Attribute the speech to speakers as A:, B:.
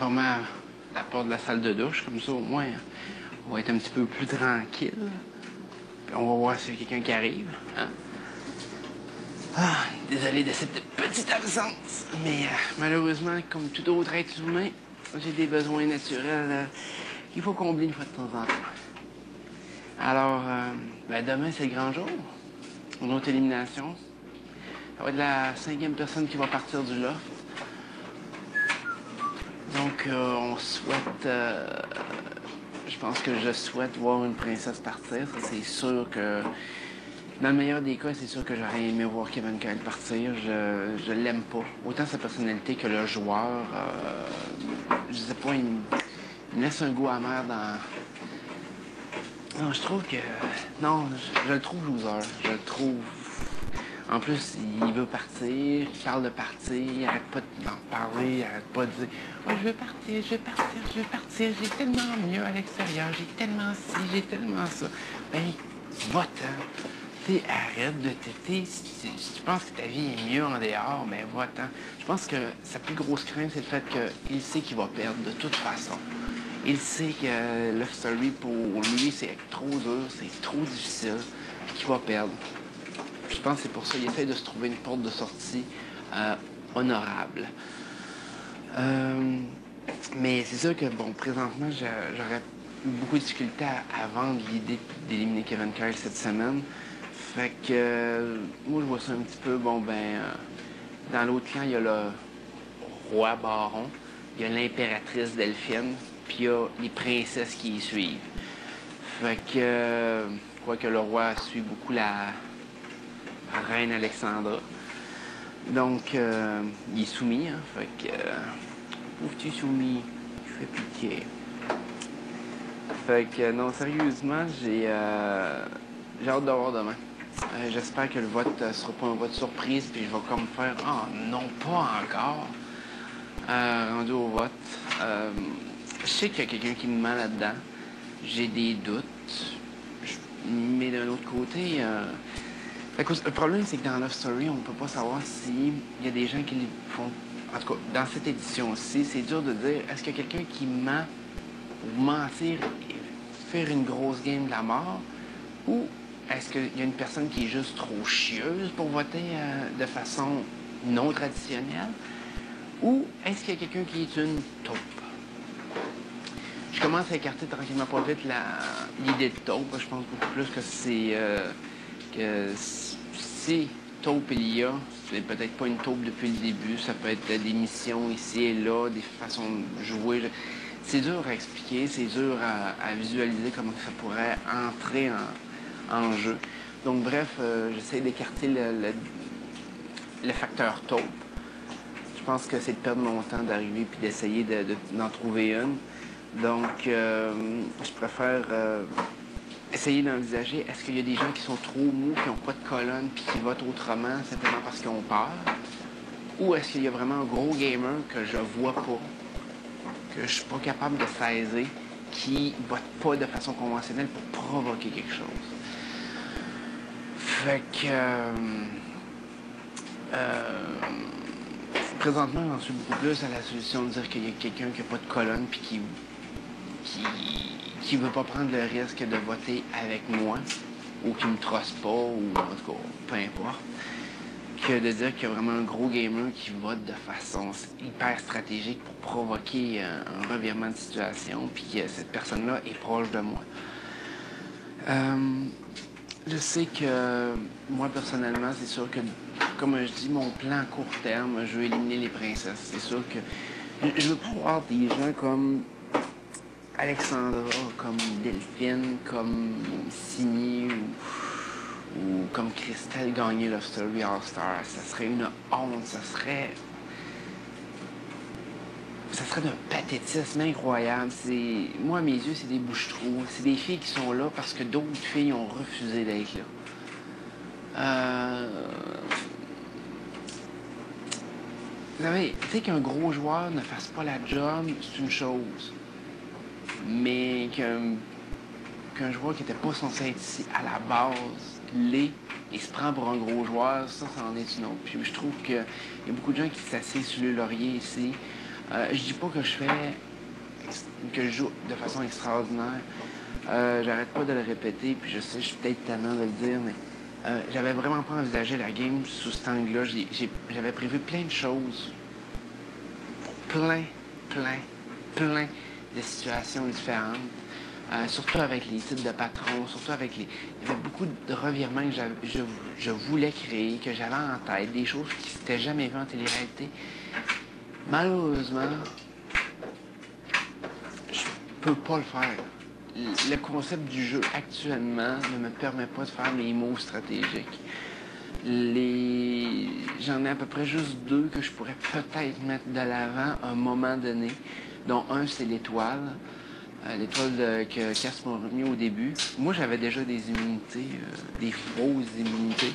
A: fermer la porte de la salle de douche, comme ça au moins on va être un petit peu plus tranquille. Puis on va voir s'il y a quelqu'un qui arrive. Hein? Ah, désolé de cette petite absence, mais malheureusement, comme tout autre être humain, j'ai des besoins naturels qu'il faut combler une fois de temps en temps. Alors, demain, c'est le grand jour. Une autre élimination. Ça va être la 5e personne qui va partir du loft. Donc, on souhaite... je pense que je souhaite voir une princesse partir. Ça, c'est sûr que... Dans le meilleur des cas, c'est sûr que j'aurais aimé voir Kevin Kyle partir. Je l'aime pas. Autant sa personnalité que le joueur. Je sais pas, il me laisse un goût amer dans... Non, je trouve que... Non, je le trouve loser. Je le trouve... En plus, il veut partir, il parle de partir, il arrête pas d'en parler, il arrête pas de dire « Ouais, je veux partir, je veux partir, je veux partir, j'ai tellement mieux à l'extérieur, j'ai tellement ci, j'ai tellement ça. » Ben, va-t'en. T'sais, arrête de t'éter. Si tu penses que ta vie est mieux en dehors, ben va-t'en. Je pense que sa plus grosse crainte, c'est le fait qu'il sait qu'il va perdre de toute façon. Il sait que Love Story, pour lui, c'est trop dur, c'est trop difficile, qu'il va perdre. Je pense que c'est pour ça qu'il essaie de se trouver une porte de sortie honorable. Mais c'est sûr que, bon, présentement, j'aurais eu beaucoup de difficultés à vendre l'idée d'éliminer Kevin Kyle cette semaine. Fait que, moi, je vois ça un petit peu, bon, dans l'autre camp, il y a le roi Baron, il y a l'impératrice Delphine, puis il y a les princesses qui y suivent. Fait que, je crois que le roi suit beaucoup la reine Alexandra. Donc, il est soumis, hein, fait que, pauvre-tu soumis, je fais pitié. Fait que, non, sérieusement, j'ai hâte de voir demain. J'espère que le vote sera pas un vote surprise, puis je vais comme faire « Ah, non, pas encore! » rendu au vote. Je sais qu'il y a quelqu'un qui me ment là-dedans. J'ai des doutes. Mais d'un autre côté... le problème, c'est que dans Love Story, on ne peut pas savoir s'il y a des gens qui le font... En tout cas, dans cette édition-ci, c'est dur de dire est-ce qu'il y a quelqu'un qui ment ou mentir et faire une grosse game de la mort, ou est-ce qu'il y a une personne qui est juste trop chieuse pour voter de façon non traditionnelle, ou est-ce qu'il y a quelqu'un qui est une taupe? Je commence à écarter tranquillement pas vite l'idée de taupe. Je pense beaucoup plus que c'est... que si taupe il y a, c'est peut-être pas une taupe depuis le début. Ça peut être des missions ici et là, des façons de jouer. C'est dur à expliquer, c'est dur à visualiser comment ça pourrait entrer en jeu. Donc bref, j'essaie d'écarter le facteur taupe. Je pense que c'est de perdre mon temps d'arriver puis d'essayer d'en trouver une. Donc, je préfère essayer d'envisager, est-ce qu'il y a des gens qui sont trop mous, qui n'ont pas de colonne, puis qui votent autrement, simplement parce qu'ils ont peur? Ou est-ce qu'il y a vraiment un gros gamer que je vois pas, que je suis pas capable de saisir, qui vote pas de façon conventionnelle pour provoquer quelque chose? Fait que... présentement, j'en suis beaucoup plus à la solution de dire qu'il y a quelqu'un qui n'a pas de colonne puis qui veut pas prendre le risque de voter avec moi, ou qui me trosse pas, ou en tout cas, peu importe, que de dire qu'il y a vraiment un gros gamer qui vote de façon hyper stratégique pour provoquer un revirement de situation, puis que cette personne-là est proche de moi. Je sais que moi, personnellement, c'est sûr que, comme je dis, mon plan à court terme, je veux éliminer les princesses. C'est sûr que je veux pas voir des gens comme Alexandra, comme Delphine, comme Signy ou comme Christelle gagner Love Story All-Star. Ça serait une honte, ça serait d'un pathétisme incroyable. Moi, à mes yeux, c'est des bouches-trous. C'est des filles qui sont là parce que d'autres filles ont refusé d'être là. Vous savez, tu sais qu'un gros joueur ne fasse pas la job, c'est une chose. Mais qu'un joueur qui n'était pas censé être ici à la base l'est et se prend pour un gros joueur, ça en est une autre. Puis je trouve qu'il y a beaucoup de gens qui s'asseyent sur le laurier ici, Je dis pas que que je joue de façon extraordinaire. J'arrête pas de le répéter, puis je sais, je suis peut-être tannant de le dire, mais j'avais vraiment pas envisagé la game sous cet angle-là. J'avais prévu plein de choses, plein, plein, plein de situations différentes. Surtout avec les titres de patron, surtout avec les... Il y avait beaucoup de revirements que je voulais créer, que j'avais en tête, des choses qui s'étaient jamais vues en télé-réalité. Malheureusement, je peux pas le faire. Le concept du jeu actuellement ne me permet pas de faire les moves stratégiques. J'en ai à peu près juste deux que je pourrais peut-être mettre de l'avant à un moment donné, dont un, c'est l'étoile. Que Cass m'a remis au début. Moi, j'avais déjà des immunités, des fausses immunités.